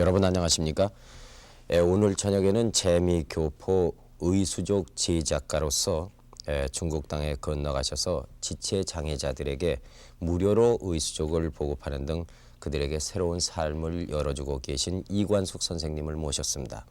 여러분 안녕하십니까? 오늘 저녁에는 재미교포 의수족 제작가로서 중국 땅에 건너가셔서 지체장애자들에게 무료로 의수족을 보급하는 등 그들에게 새로운 삶을 열어주고 계신 이관숙 선생님을 모셨습니다.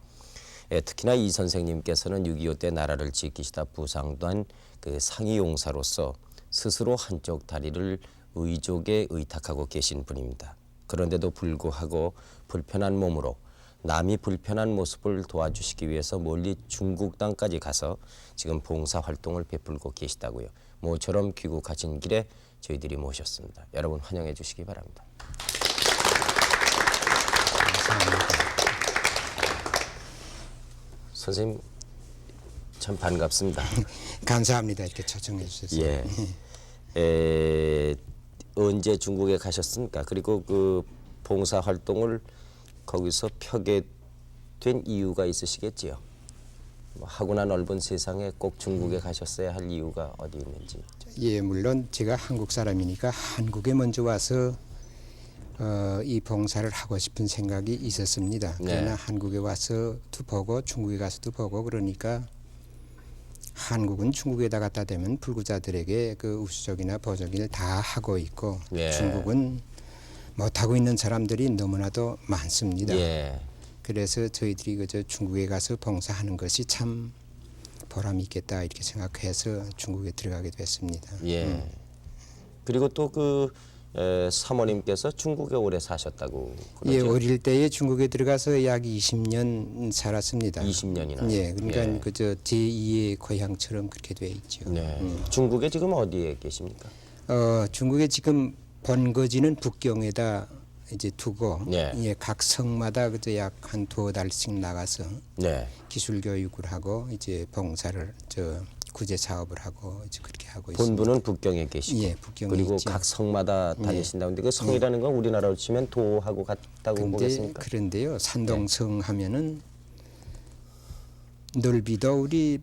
특히나 이 선생님께서는 6.25 때 나라를 지키시다 부상된 그 상위용사로서 스스로 한쪽 다리를 의족에 의탁하고 계신 분입니다. 그런데도 불구하고 불편한 몸으로 남이 불편한 모습을 도와주시기 위해서 멀리 중국 땅까지 가서 지금 봉사활동을 베풀고 계시다고요. 모처럼 귀국하신 길에 저희들이 모셨습니다. 여러분 환영해 주시기 바랍니다. 감사합니다. 선생님 참 반갑습니다. 감사합니다. 이렇게 초청해 주셔서. 예. 언제 중국에 가셨습니까? 그리고 그 봉사 활동을 거기서 펴게 된 이유가 있으시겠지요. 하구나 넓은 세상에 꼭 중국에 가셨어야 할 이유가 어디 있는지. 예, 물론 제가 한국 사람이니까 한국에 먼저 와서 이 봉사를 하고 싶은 생각이 있었습니다. 그러나 한국에 와서도 보고 중국에 가서도 보고 그러니까 한국은 중국에다 갖다 대면 불구자들에게 그 우수족이나 보조기를 다 하고 있고 중국은 못하고 있는 사람들이 너무나도 많습니다. 그래서 저희들이 그저 중국에 가서 봉사하는 것이 참 보람이 있겠다 이렇게 생각해서 중국에 들어가게 됐습니다. 그리고 또 그 사모님께서 중국에 오래 사셨다고 그러죠? 예, 어릴 때에 중국에 들어가서 약 20년 살았습니다. 20년이나. 예, 그러니까 그저 제2의 고향처럼 그렇게 돼 있죠. 중국에 지금 어디에 계십니까? 중국에 지금 본거지는 북경에다 이제 두고 예, 각 성마다 그저 약 한 두어 달씩 나가서 기술 교육을 하고 이제 봉사를 구제 사업을 하고 이제 그렇게 하고 있습니다. 본부는 북경에 계시고, 예, 북경에 그리고 있죠. 각 성마다 다니신다는데 그 성이라는 건 우리나라로 치면 도하고 같다고 보겠습니까? 그런데요, 산동성 하면은 넓이도 우리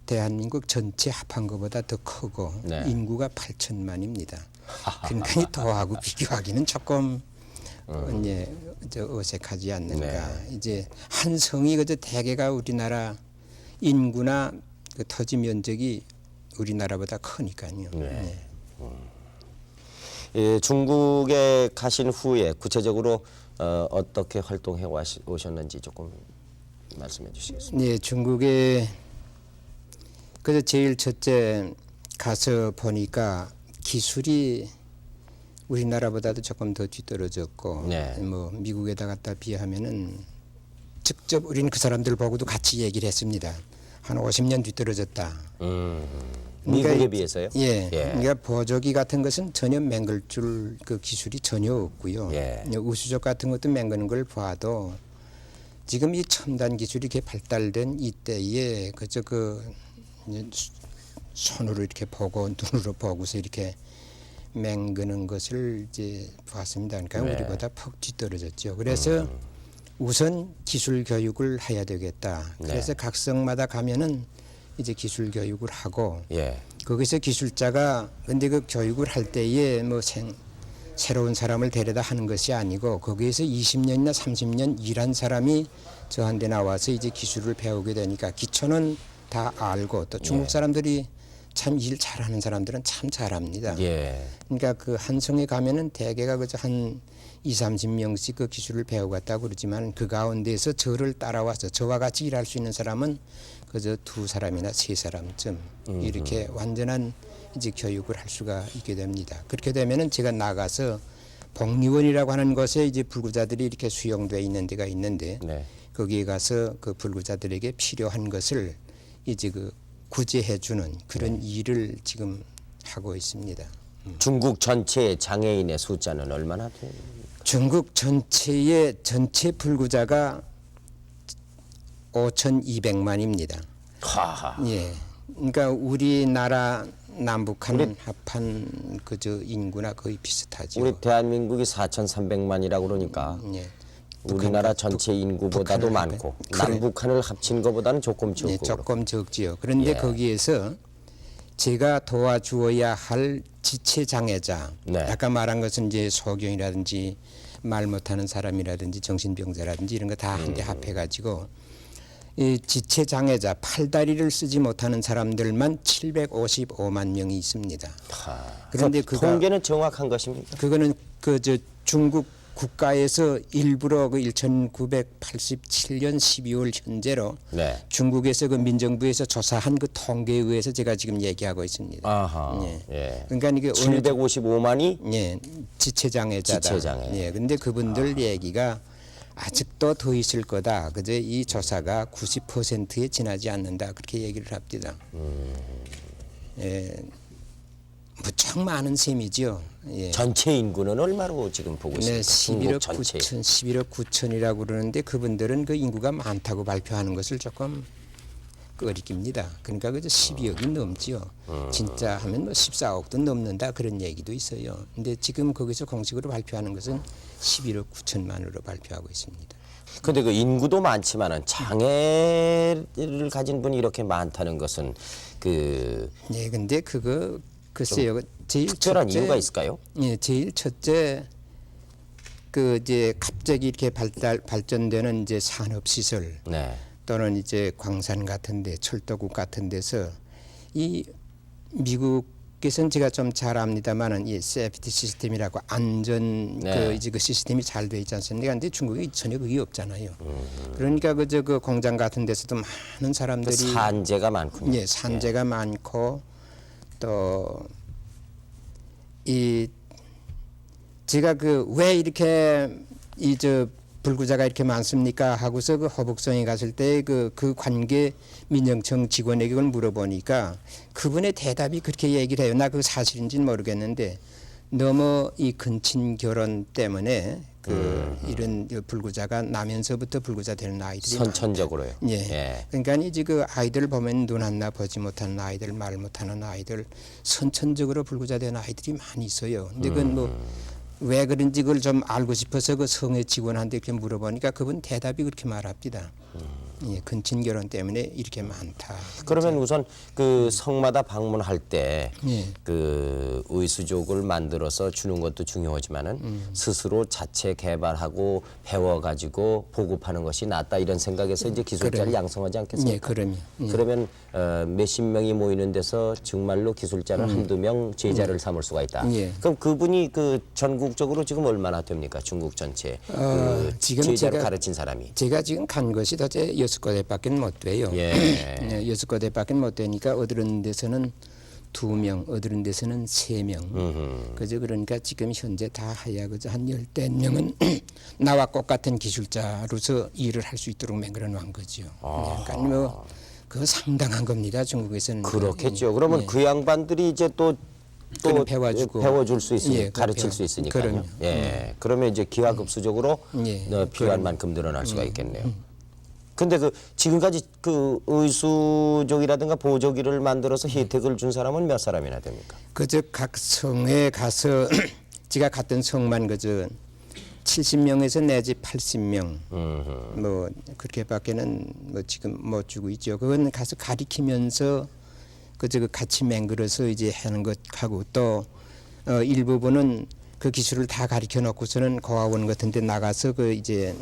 대한민국 전체 합한 것보다 더 크고 인구가 8천만입니다. 그러니까 이 도하고 비교하기는 조금 이제 어색하지 않는가. 이제 한 성이 그저 대개가 우리나라 인구나 그 토지 면적이 우리나라보다 크니까요. 예, 중국에 가신 후에 구체적으로 어떻게 활동해 오셨는지 조금 말씀해 주시겠습니까? 네, 중국에 그래서 제일 첫째 가서 보니까 기술이 우리나라보다도 조금 더 뒤떨어졌고 뭐 미국에다 갖다 비하면은 직접 우리는 그 사람들 보고도 같이 얘기를 했습니다. 한 50년 뒤떨어졌다. 미국에 비해서요? 그러니까 보조기 같은 것은 전혀 맹글 줄 그 기술이 전혀 없고요. 우수족 같은 것도 맹그는 걸 봐도 지금 이 첨단 기술이 이렇게 발달된 이때에 그저 그 손으로 이렇게 보고 눈으로 보고서 이렇게 맹그는 것을 이제 봤습니다. 그러니까 우리보다 퍽 뒤떨어졌죠. 그래서 우선 기술 교육을 해야 되겠다. 그래서 각 성마다 가면은 이제 기술 교육을 하고 거기서 기술자가 근데 그 교육을 할 때에 뭐 새로운 사람을 데려다 하는 것이 아니고 거기에서 20년이나 30년 일한 사람이 저한테 나와서 이제 기술을 배우게 되니까 기초는 다 알고 또 중국 사람들이 참 일 잘하는 사람들은 참 잘합니다. 그러니까 그 한 성에 가면은 대개가 그저 한 20-30명씩 그 기술을 배워갔다고 그러지만 그 가운데서 저를 따라와서 저와 같이 일할 수 있는 사람은 그저 2사람이나 3사람쯤 이렇게 완전한 이제 교육을 할 수가 있게 됩니다. 그렇게 되면은 제가 나가서 복리원이라고 하는 곳에 이제 불구자들이 이렇게 수용되어 있는 데가 있는데 거기에 가서 그 불구자들에게 필요한 것을 이제 그 구제해주는 그런 일을 지금 하고 있습니다. 중국 전체 장애인의 숫자는 얼마나 돼요? 중국 전체의 전체 불구자가 5,200만입니다. 예, 그러니까 우리나라 남북한 합한 그저 인구나 거의 비슷하죠. 우리 대한민국이 4,300만이라고 그러니까 우리나라 전체 인구보다도 많고 남북한을 합친 것보다는 조금 적고 조금 적지요. 그런데 거기에서 제가 도와주어야 할 지체장애자, 아까 말한 것은 이제 소경이라든지 말 못하는 사람이라든지 정신병자라든지 이런 거 다 한데 합해가지고 이 지체 장애자 팔다리를 쓰지 못하는 사람들만 755만 명이 있습니다. 그런데 그 통계는 정확한 것입니까? 그거는 그 저 중국 국가에서 일부러 그 1987년 12월 현재로 네. 중국에서 그 민정부에서 조사한 그 통계에 의해서 제가 지금 얘기하고 있습니다. 아하. 예. 예. 그러니까 이게 755만이 예, 지체장애자다. 지체장애. 예, 근데 그분들 얘기가 아직도 더 있을 거다. 그저 이 조사가 90%에 지나지 않는다. 그렇게 얘기를 합니다. 예, 무척 많은 셈이죠. 예. 전체 인구는 얼마로 지금 보고 네, 있습니까? 중국 11억 전체. 9천, 11억 9천이라고 그러는데 그분들은 그 인구가 많다고 발표하는 것을 조금 꺼리깁니다. 그러니까 그저 12억이 넘지요. 진짜 하면 뭐 14억도 넘는다 그런 얘기도 있어요. 근데 지금 거기서 공식으로 발표하는 것은 11억 9천만으로 발표하고 있습니다. 근데 그 인구도 많지만은 장애를 가진 분이 이렇게 많다는 것은 그 네, 근데 그거 글쎄요. 제일 특별한 첫째, 이유가 있을까요? 예, 제일 첫째 그 이제 갑자기 이렇게 발전되는 이제 산업 시설 네. 또는 이제 광산 같은데 철도국 같은 데서 이 미국에서는 제가 좀 잘 압니다만은 이 세프티 시스템이라고 안전 네. 그 이제 그 시스템이 잘 돼 있지 않습니까? 근데 중국이 전혀 그게 없잖아요. 그러니까 그저 그 공장 같은 데서도 많은 사람들이 산재가 많군요. 예, 산재가 많고 또 이 제가 그 왜 이렇게 이 저 불구자가 이렇게 많습니까 하고서 그 허북성에 갔을 때 그 관계 민정청 직원에게 그걸 물어보니까 그분의 대답이 그렇게 얘기를 해요. 나 그 사실인지는 모르겠는데 너무 이 근친 결혼 때문에 그 이런 불구자가 나면서부터 불구자 되는 아이들이 선천적으로요. 예. 예. 그러니까 이제 그 아이들 보면 눈 하나 보지 못하는 아이들, 말 못하는 아이들, 선천적으로 불구자된 아이들이 많이 있어요. 근데 그건 뭐 왜 그런지 그걸 좀 알고 싶어서 그 성의 직원한테 이렇게 물어보니까 그분 대답이 그렇게 말합니다. 예, 근친 결혼 때문에 이렇게 많다. 그러면 우선 그 성마다 방문할 때 예. 그 의수족을 만들어서 주는 것도 중요하지만은 스스로 자체 개발하고 배워가지고 보급하는 것이 낫다 이런 생각에서 이제 기술자를 그래요. 양성하지 않겠습니까? 예, 그럼요. 예. 그러면 몇십 명이 모이는 데서 정말로 기술자는 한두 명 제자를 삼을 수가 있다. 예. 그럼 그분이 그 전국적으로 지금 얼마나 됩니까? 중국 전체 그 지금 제자를 제가- 가르친 사람이. 제가 지금 간 것이 도대체 6군데밖에 못 돼요. 예. 네, 6군데밖에 못 되니까 어디른 데서는 2명, 어디른 데서는 3명. 그저 그러니까 지금 현재 다 하야 그저 한 10대명은 나와 똑같은 기술자로서 일을 할 수 있도록 만들어 놓은 거죠. 그러니까 뭐 그거 상당한 겁니다. 중국에서는. 그렇겠죠. 그러면 그 양반들이 이제 또 그럼 배워주고. 배워줄 수 있으니 예, 가르칠 수 있으니까요. 그럼요. 예. 그러면 이제 기하급수적으로 예, 필요한 만큼 늘어날 수가 있겠네요. 근데 그 지금까지 그 의수족이라든가 보조기를 만들어서 혜택을 준 사람은 몇 사람이나 됩니까? 그저 각 성에 가서 제가 갔던 성만 그저 70명에서 내지 80명 뭐 그렇게밖에는 뭐 지금 못 주고 있죠. 그건 가서 가리키면서 그저 그 같이 맹글어서 이제 하는 것하고 또 일부분은 그 기술을 다 가리켜 놓고서는 고아원 같은 데 나가서 그 이제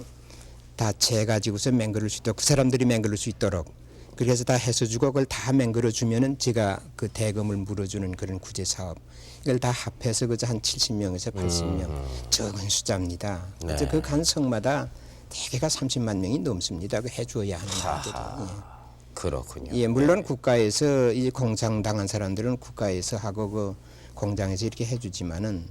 다 재가지고서 맹글을 수 있도록 그 사람들이 맹글을 수 있도록 그래서 다 해서 주고 그걸 다 맹글어 주면은 제가 그 대금을 물어주는 그런 구제 사업 이걸 다 합해서 그저 한 70명에서 80명 적은 숫자입니다. 그래서 네. 그 간 성마다 대개가 30만 명이 넘습니다. 그 해줘야 하는 분들이. 그렇군요. 예, 물론 국가에서 이 공상 당한 사람들은 국가에서 하고 그 공장에서 이렇게 해주지만은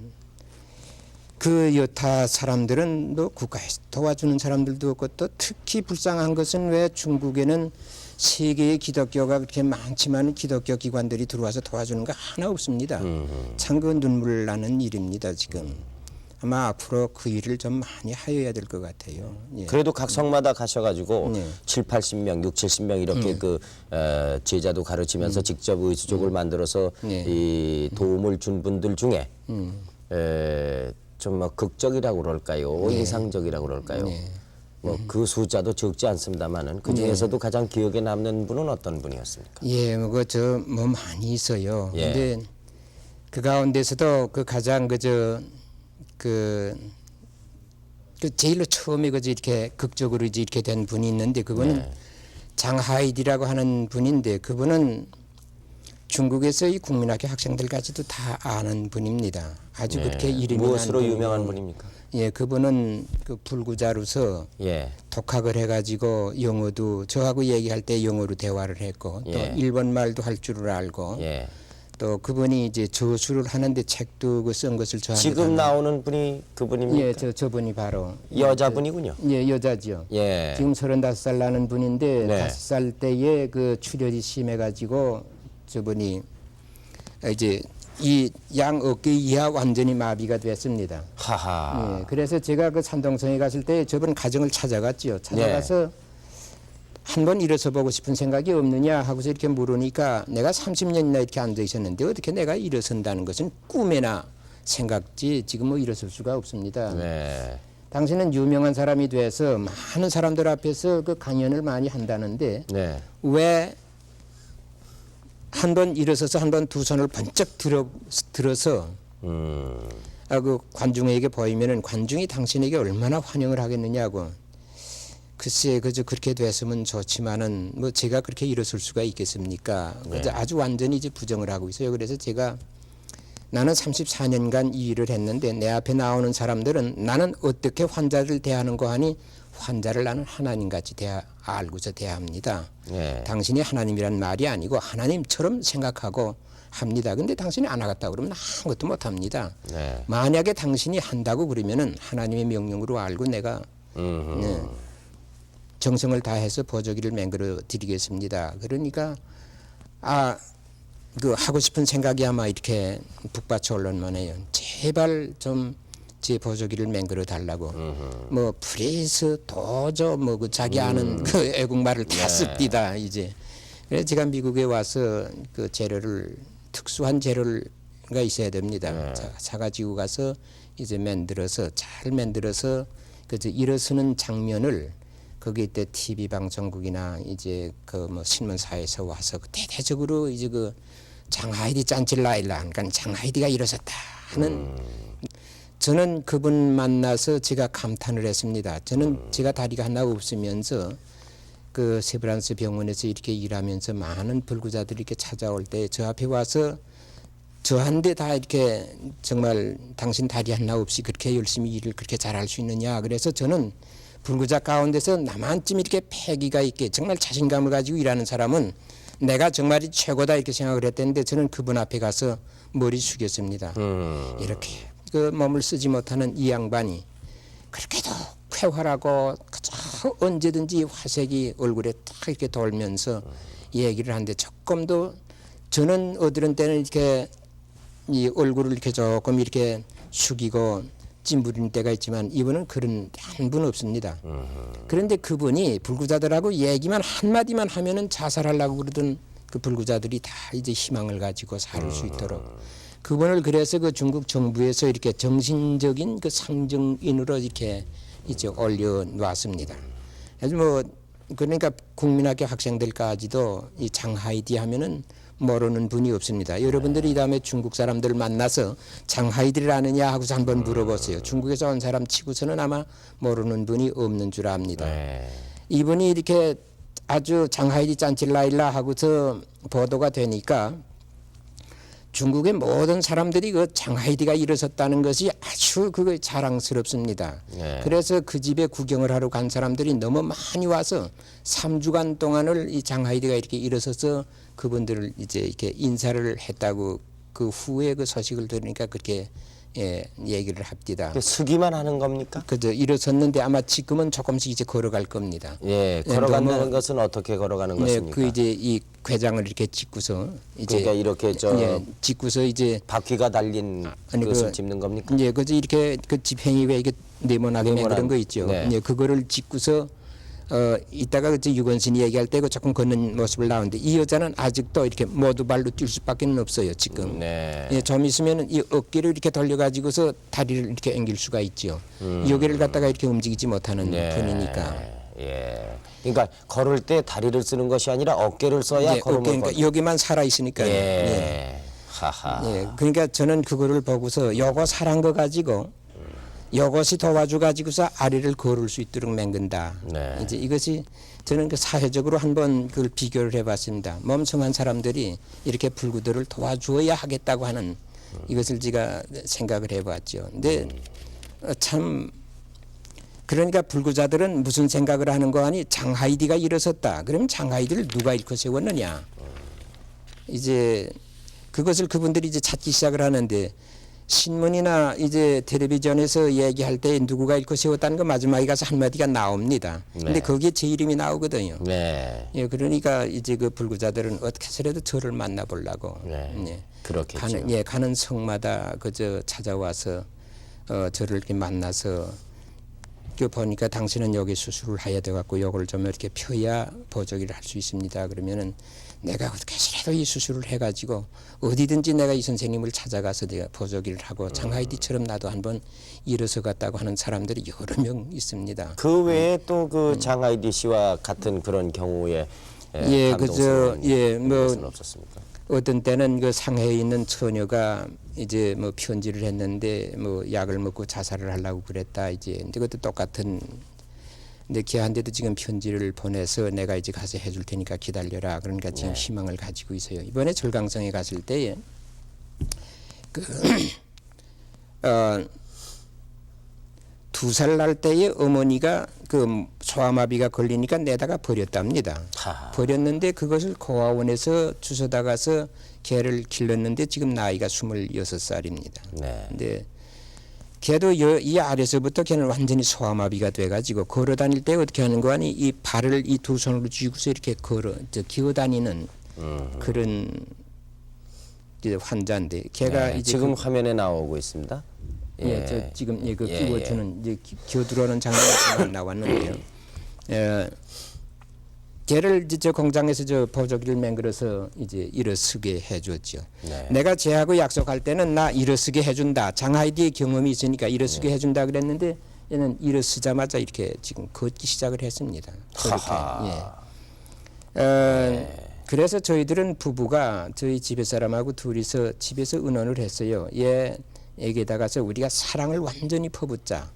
그 여타 사람들은 뭐 국가에서 도와주는 사람들도 없고 또 특히 불쌍한 것은 왜 중국에는 세계의 기독교가 그렇게 많지만 기독교 기관들이 들어와서 도와주는 거 하나 없습니다. 참 그 눈물 나는 일입니다 지금. 아마 앞으로 그 일을 좀 많이 하여야 될 것 같아요. 예. 그래도 각 성마다 가셔가지고 네. 7, 80명, 6, 70명 이렇게 그 제자도 가르치면서 직접 의수족을 만들어서 네. 이 도움을 준 분들 중에 좀 뭐 극적이라고 그럴까요? 이상적이라고 그럴까요? 뭐 그 숫자도 적지 않습니다만은 그 중에서도 가장 기억에 남는 분은 어떤 분이었습니까? 예, 뭐 저 뭐 많이 있어요. 예. 근데 그 가운데서도 그 가장 그저 그 그 제일로 처음에 그저 이렇게 극적으로 이제 이렇게 된 분이 있는데 그분은 네. 장하이디라고 하는 분인데 그분은 중국에서 이 국민학교 학생들까지도 다 아는 분입니다. 아주 그렇게 이름이 무엇으로 난 유명한 분이고. 분입니까? 예, 그분은 그 불구자로서 예. 독학을 해가지고 영어도 저하고 얘기할 때 영어로 대화를 했고 또 예. 일본 말도 할 줄을 알고 예. 또 그분이 이제 저술을 하는데 책도 그 쓴 것을 저한테 지금 다 나오는 분이 그분입니까? 예, 저분이 바로 여자분이군요. 예, 여자죠. 예. 지금 35살 나는 분인데 네. 5살 때에 그 출혈이 심해가지고 저분이 이제 이 양 어깨 이하 완전히 마비가 됐습니다. 하하. 예, 그래서 제가 그 산동성에 갔을 때 저분 가정을 찾아갔지요. 찾아가서 한번 일어서 보고 싶은 생각이 없느냐 하고서 이렇게 물으니까 내가 30년이나 이렇게 앉아 있었는데 어떻게 내가 일어선다는 것은 꿈에나 생각지 지금 뭐 일어설 수가 없습니다. 네. 당신은 유명한 사람이 돼서 많은 사람들 앞에서 그 강연을 많이 한다는데 네. 왜 한 번 일어서서 한 번 두 손을 번쩍 들어서 그 관중에게 보이면은 관중이 당신에게 얼마나 환영을 하겠느냐고. 글쎄 그저 그렇게 됐으면 좋지만은 뭐 제가 그렇게 일어설 수가 있겠습니까? 그저 아주 완전히 이제 부정을 하고 있어요. 그래서 제가 나는 34년간 이 일을 했는데 내 앞에 나오는 사람들은 나는 어떻게 환자를 대하는가 하니 환자를 나는 하나님같이 알고서 대합니다. 네. 당신이 하나님이란 말이 아니고 하나님처럼 생각하고 합니다. 근데 당신이 안 하겠다 그러면 아무것도 못 합니다. 네. 만약에 당신이 한다고 그러면은 하나님의 명령으로 알고 내가 네, 정성을 다해서 보조기를 맹글어 드리겠습니다. 그러니까 그 하고 싶은 생각이 아마 이렇게 북받쳐 올라만해요. 제발 좀 제 보조기를 맹글어 달라고. 뭐 프레스 도저 뭐 그 자기 아는 그 애국말을 다 씁디다 이제. 그래서 제가 미국에 와서 그 재료를 특수한 재료가 있어야 됩니다. 사가지고 가서 이제 잘 만들어서 그 일어서는 장면을 거기 때 TV 방송국이나 이제 그 뭐 신문사에서 와서 대대적으로 이제 그 장하이디 짠질라일라 그러니까 장하이디가 일어섰다 하는 저는 그분 만나서 제가 감탄을 했습니다. 저는 제가 다리가 하나 없으면서 그 세브란스 병원에서 이렇게 일하면서 많은 불구자들이 이렇게 찾아올 때 저 앞에 와서 저한테 다 이렇게 정말 당신 다리 하나 없이 그렇게 열심히 일을 그렇게 잘할 수 있느냐. 그래서 저는 불구자 가운데서 나만쯤 이렇게 패기가 있게 정말 자신감을 가지고 일하는 사람은 내가 정말이 최고다 이렇게 생각을 했는데 저는 그분 앞에 가서 머리 숙였습니다. 이렇게 그 몸을 쓰지 못하는 이 양반이 그렇게도 쾌활하고 그저 언제든지 화색이 얼굴에 딱 이렇게 돌면서 얘기를 하는데 조금도 저는 어떤 때는 이렇게 이 얼굴을 이렇게 조금 이렇게 숙이고 찜부리는 때가 있지만 이분은 그런 한 분 없습니다. 그런데 그분이 불구자들하고 얘기만 한마디만 하면은 자살하려고 그러던 그 불구자들이 다 이제 희망을 가지고 살 수 있도록 그분을 그래서 그 중국 정부에서 이렇게 정신적인 그 상정인으로 이렇게 이제 올려놨습니다. 그래서 뭐 그러니까 국민학교 학생들까지도 이 장하이디 하면은 모르는 분이 없습니다. 여러분들이 이 다음에 중국 사람들 만나서 장하이디를 아느냐 하고서 한번 물어보세요. 중국에서 온 사람 치고서는 아마 모르는 분이 없는 줄 압니다. 이분이 이렇게 아주 장하이디 짠칠라일라 하고서 보도가 되니까 중국의 모든 사람들이 그 장하이디가 일어섰다는 것이 아주 그거 자랑스럽습니다. 그래서 그 집에 구경을 하러 간 사람들이 너무 많이 와서 3주간 동안을 이 장하이디가 이렇게 일어서서 그분들을 이제 이렇게 인사를 했다고 그 후에 그 소식을 들으니까 그렇게 얘기를 합디다. 쓰기만 하는 겁니까? 그저 일어섰는데 아마 지금은 조금씩 이제 걸어갈 겁니다. 예, 걸어간다는 것은 어떻게 걸어가는 것입니까? 그 이제 이 궤장을 이렇게 짚고서 이제 그러니까 이렇게 짚고서 이제 바퀴가 달린 것을 짚는 겁니까? 예, 그저 이렇게 그 집행이 왜 이게 네모나게 그런 거 있죠. 네. 예, 그거를 짚고서 이따가 그 유건신이 얘기할 때 그 조금 걷는 모습을 나오는데 이 여자는 아직도 이렇게 모두 발로 뛸 수밖에 없어요 지금. 네. 예, 좀 있으면은 이 어깨를 이렇게 돌려가지고서 다리를 이렇게 앵길 수가 있죠. 여기를 갖다가 이렇게 움직이지 못하는 분이니까. 예. 그러니까 걸을 때 다리를 쓰는 것이 아니라 어깨를 써야 예, 걸으면 그러니까 여기만 살아 있으니까. 예. 하하. 예, 그러니까 저는 그거를 보고서 요거 살한 거 가지고 이것이 도와줘 가지고서 아래를 걸을 수 있도록 맹근다. 네. 이제 이것이 저는 그 사회적으로 한번 그걸 비교를 해봤습니다. 멍청한 사람들이 이렇게 불구들을 도와주어야 하겠다고 하는 이것을 제가 생각을 해봤죠. 근데 참 그러니까 불구자들은 무슨 생각을 하는 거 아니 장하이디가 일어섰다. 그러면 장하이디를 누가 일으켜 세웠느냐? 이제 그것을 그분들이 이제 찾기 시작을 하는데 신문이나 이제 텔레비전에서 얘기할 때 누구가 일으켜 세웠다는 거 마지막에 가서 한마디가 나옵니다. 근데 네. 거기에 제 이름이 나오거든요. 네. 예, 그러니까 이제 그 불구자들은 어떻게 해서라도 저를 만나보려고. 네. 예. 그렇겠죠. 가는 성마다 그저 찾아와서 저를 이렇게 만나서 그 보니까 당신은 여기 수술을 해야 돼 갖고 요걸 좀 이렇게 펴야 보조기를 할 수 있습니다. 그러면은 내가 어떻게 해서라도 이 수술을 해가지고 어디든지 내가 이 선생님을 찾아가서 내가 보조기를 하고 장하이디처럼 나도 한번 일어서 갔다고 하는 사람들이 여러 명 있습니다. 그 외에 또 그 장하이디 씨와 같은 그런 경우에 예, 감동스러운 것은 뭐 없었습니까? 어떤 때는 그 상해에 있는 처녀가 이제 뭐 편지를 했는데 뭐 약을 먹고 자살을 하려고 그랬다 이제 근데 그것도 똑같은 근데 걔한테도 지금 편지를 보내서 내가 이제 가서 해줄 테니까 기다려라 그러니까 지금 네. 희망을 가지고 있어요. 이번에 절강성에 갔을 때에 그 2살 날 때에 어머니가 그 소아마비가 걸리니까 내다가 버렸답니다. 하하. 버렸는데 그것을 고아원에서 주워다 가서 개를 길렀는데 지금 나이가 26살입니다. 네. 근데 걔도 이 아래서부터 걔는 완전히 소아마비가 돼가지고 걸어 다닐 때 어떻게 하는 거 아니 이 발을 이 두 손으로 쥐고서 이렇게 기어 다니는 그런 이제 환자인데 걔가 네. 이제 지금 화면에 나오고 있습니다. 예, 저 지금 그 예, 끼워주는 이제 기어 들어오는 장면이 나왔는데요. 걔를 이제 저 공장에서 저 보조기를 맹글어서 이제 일어서게 해줬죠. 네. 내가 쟤하고 약속할 때는 나 일어서게 해준다. 장하이디의 경험이 있으니까 일어서게 해준다 그랬는데 얘는 일어서자마자 이렇게 지금 걷기 시작을 했습니다. 하하. 그렇게. 그래서 저희들은 부부가 저희 집에 사람하고 둘이서 집에서 의논을 했어요. 얘에게 다가서 우리가 사랑을 완전히 퍼붓자.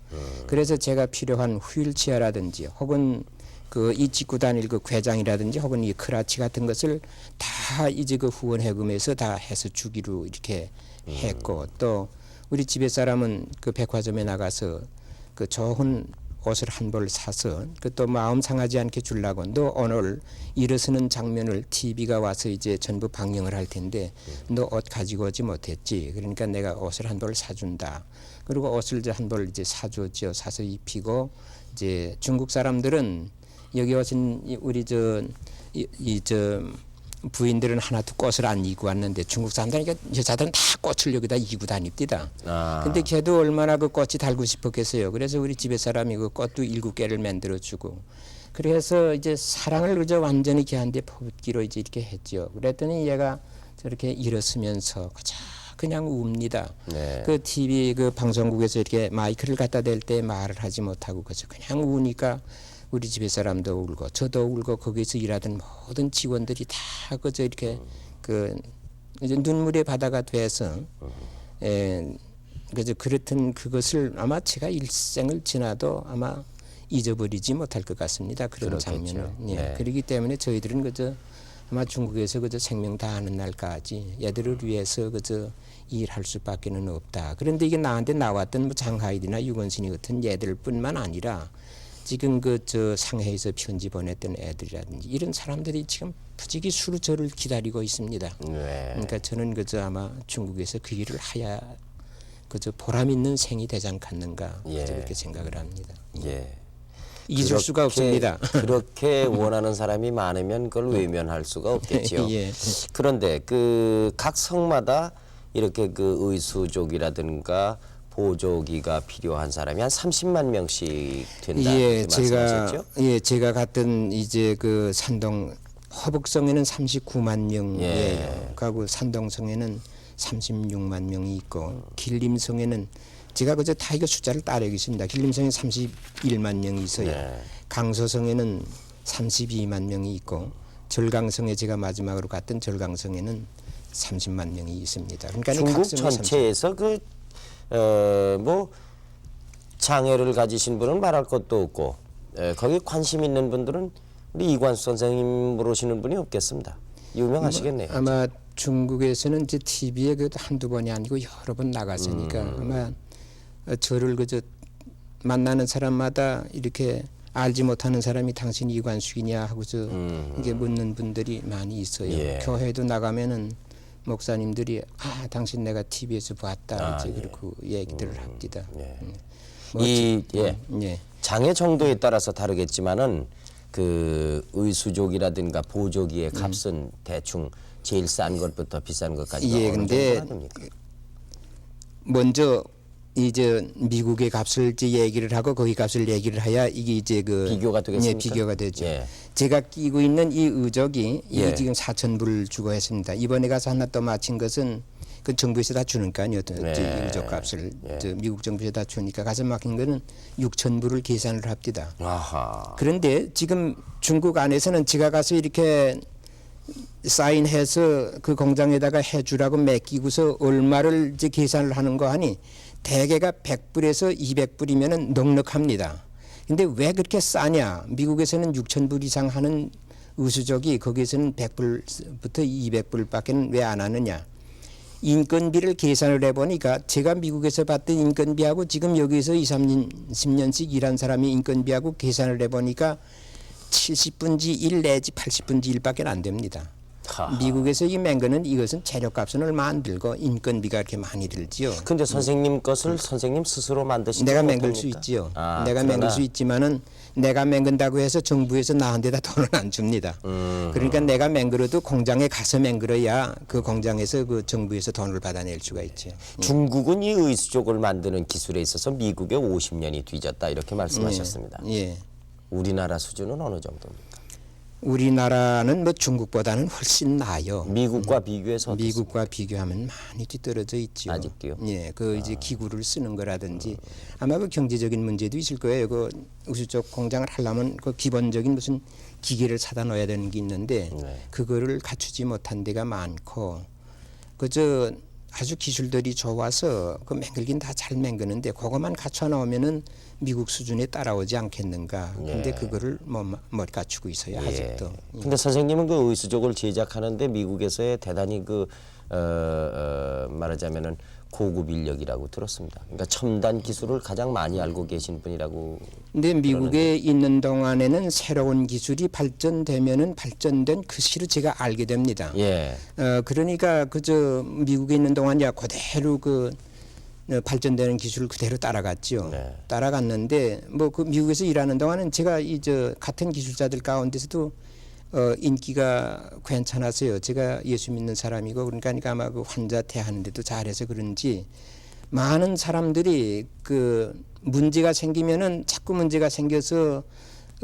그래서 제가 필요한 휠체어라든지 혹은 그 이 찍고 다닐 그 궤장이라든지 혹은 이 크라치 같은 것을 다 이제 그 후원 해금에서 다 해서 주기로 이렇게 했고 또 우리 집에 사람은 그 백화점에 나가서 그 좋은 옷을 한 벌 사서 그 또 마음 상하지 않게 주려고 너 오늘 일어서는 장면을 TV가 와서 이제 전부 방영을 할 텐데 너 옷 가지고 오지 못했지 그러니까 내가 옷을 한 벌 사준다 그리고 옷을 이제 한 벌 이제 사줬죠 사서 입히고 이제 중국 사람들은 여기 오신 우리 저 부인들은 하나도 꽃을 안 이고 왔는데 중국 사람들은 여자들은 다 꽃을 여기다 이고 다닙니다. 근데 걔도 얼마나 그 꽃이 달고 싶었겠어요. 그래서 우리 집에 사람이 그 꽃도 7개를 만들어주고 그래서 이제 사랑을 그저 완전히 걔한테 퍼붓기로 이제 이렇게 했죠. 그랬더니 얘가 저렇게 일어서면서 그냥 웁니다. 네. 그 TV 그 방송국에서 이렇게 마이크를 갖다 댈 때 말을 하지 못하고 그냥 우니까 우리 집에 사람도 울고 저도 울고 거기서 일하던 모든 직원들이 다 그저 이렇게 그 이제 눈물의 바다가 돼서 그저 그렇던 그것을 아마 제가 일생을 지나도 아마 잊어버리지 못할 것 같습니다. 그런 그렇겠죠. 장면을. 예. 네. 그렇기 때문에 저희들은 그저 아마 중국에서 그저 생명 다하는 날까지 얘들을 위해서 그저 일할 수밖에는 없다. 그런데 이게 나한테 나왔던 뭐 장하이디나 유건순이 같은 얘들뿐만 아니라 지금 그 저 상해에서 편지 보냈던 애들이라든지 이런 사람들이 지금 부지기 수로 저를 기다리고 있습니다. 네. 그러니까 저는 그저 아마 중국에서 그 일을 하야 그저 보람 있는 생이 되지 않겠는가 예. 그렇게 생각을 합니다. 예. 잊을 수가 없습니다. 그렇게 원하는 사람이 많으면 그걸 외면할 수가 없겠지요. 예. 그런데 그 각 성마다 이렇게 그 의수족이라든가 보조기가 필요한 사람이 한 30만 명씩 된다. 예, 이렇게 말씀하셨죠? 제가 갔던 이제 그 산동 허북성에는 39만 명이에요. 그리고 산동성에는 36만 명이 있고 길림성에는 제가 그저 다 이거 숫자를 따르겠습니다. 길림성에 31만 명이 있어요. 네. 강서성에는 32만 명이 있고 절강성에 제가 마지막으로 갔던 절강성에는 30만 명이 있습니다. 그러니까 중국 각성에 전체에서 그 뭐 장애를 가지신 분은 말할 것도 없고 거기 관심 있는 분들은 우리 이관수 선생님 모르시는 분이 없겠습니다. 유명하시겠네요. 아마 중국에서는 이제 TV에 그 한두 번이 아니고 여러 번 나갔으니까 아마 저를 그저 만나는 사람마다 이렇게 알지 못하는 사람이 당신 이관숙이냐 하고서 이게 묻는 분들이 많이 있어요. 예. 교회도 나가면은 목사님들이 당신 내가 TV에서 봤다 이제 그렇게 얘기들을 합니다. 예. 장애 정도에 따라서 다르겠지만은 그 의수족이라든가 보조기의 값은 대충 제일 싼 것부터 비싼 것까지 예, 어느 근데 정도나 됩니까? 먼저 이제 미국의 값을 이제 얘기를 하고 거기 값을 얘기를 해야 이게 이제 그 비교가 되겠습니까? 예, 비교가 되죠. 예. 제가 끼고 있는 이 의족이 예. 이게 지금 4,000불을 주고 했습니다. 이번에 가서 하나 또 마친 것은 그 정부에서 다 주니까요. 네. 이 의족 값을 예. 저 미국 정부에서 다 주니까 가서 막힌 거는 6,000불을 계산을 합니다. 아하. 그런데 지금 중국 안에서는 제가 가서 이렇게 사인해서 그 공장에다가 해주라고 맡기고서 얼마를 이제 계산을 하는 거 하니 대개가 100불에서 200불이면은 넉넉합니다. 근데 왜 그렇게 싸냐? 미국에서는 6,000불 이상 하는 의수족이 거기에서는 100불부터 200불밖에는 왜 안 하느냐? 인건비를 계산을 해보니까 제가 미국에서 봤던 인건비하고 지금 여기서 10년씩 일한 사람이 인건비하고 계산을 해보니까 70분지 1 내지 80분지 1밖에 안 됩니다. 하하. 미국에서 이 맹거는 이것은 재료값은 얼마 안 들고 인건비가 이렇게 많이 들지요. 근데 선생님 것을 선생님 스스로 만드시지 내가 못합니까? 맹글 수 있지요. 내가 그러나 맹글 수 있지만은 내가 맹근다고 해서 정부에서 나한테다 돈을 안 줍니다. 그러니까 내가 맹글어도 공장에 가서 맹글어야 그 공장에서 그 정부에서 돈을 받아낼 수가 있죠. 중국은 이 의수족을 만드는 기술에 있어서 미국에 50년이 뒤졌다 이렇게 말씀하셨습니다. 예. 우리나라 수준은 어느 정도입니까? 우리나라는 뭐 중국보다는 훨씬 나아요. 미국과 비교해서 어떻습니까? 미국과 비교하면 많이 뒤떨어져 있죠. 아직도요? 예, 그 이제 기구를 쓰는 거라든지 아마 그 경제적인 문제도 있을 거예요. 그 의수족 공장을 하려면 그 기본적인 무슨 기계를 사다 놓아야 되는 게 있는데 그거를 갖추지 못한 데가 많고 그저 아주 기술들이 좋아서 그 맹글긴 다 잘 맹그는데 그것만 갖춰 놓으면은 미국 수준에 따라오지 않겠는가. 근데 그거를 못 갖추고 있어요 아직도. 근데 선생님은 그 의수족을 제작하는데 미국에서의 대단히 그 말하자면은 고급 인력이라고 들었습니다. 그러니까 첨단 기술을 가장 많이 알고 계신 분이라고. 근데 미국에 있는 동안에는 새로운 기술이 발전되면은 발전된 그 시를 제가 알게 됩니다. 예. 그러니까 그저 미국에 있는 동안이야 그대로 그 발전되는 기술을 그대로 따라갔죠. 네. 따라갔는데 뭐 그 미국에서 일하는 동안은 제가 이 저 같은 기술자들 가운데서도 인기가 괜찮았어요. 제가 예수 믿는 사람이고 그러니까 아마 그 환자 대하는데도 잘해서 그런지 많은 사람들이 그 문제가 생기면은 자꾸 문제가 생겨서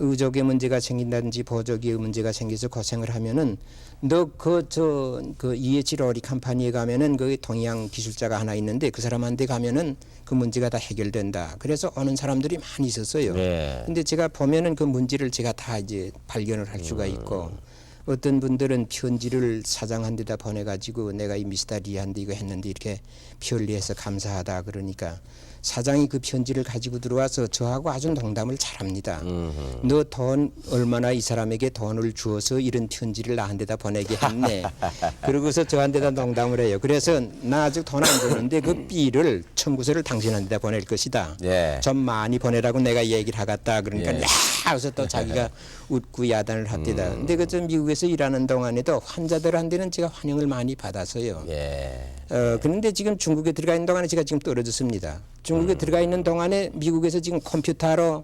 의족에 문제가 생긴다든지 보조기에 문제가 생겨서 고생을 하면은 너 그 EH 로리 컴퍼니에 가면은 그 동양 기술자가 하나 있는데 그 사람한테 가면은 그 문제가 다 해결된다. 그래서 오는 사람들이 많이 있었어요. 네. 근데 제가 보면은 그 문제를 제가 다 이제 발견을 할 수가 있고 어떤 분들은 편지를 사장한테다 보내가지고 내가 이 미스터 리한테 이거 했는데 이렇게 편리해서 감사하다 그러니까 사장이 그 편지를 가지고 들어와서 저하고 아주 농담을 잘합니다. 너 돈 얼마나 이 사람에게 돈을 주어서 이런 편지를 나한테다 보내게 했네. 그러고서 저한테다 농담을 해요. 그래서 나 아직 돈 안 주는데 그 B를 청구서를 당신한테다 보낼 것이다. 예. 좀 많이 보내라고 내가 얘기를 하겠다. 그러니까 예. 야 하고서 또 자기가 웃고 야단을 합니다. 근데 그저 미국에서 일하는 동안에도 환자들한테는 제가 환영을 많이 받아서요. 예. 그런데 지금 중국에 들어가 있는 동안에 제가 지금 떨어졌습니다. 중국에 들어가 있는 동안에 미국에서 지금 컴퓨터로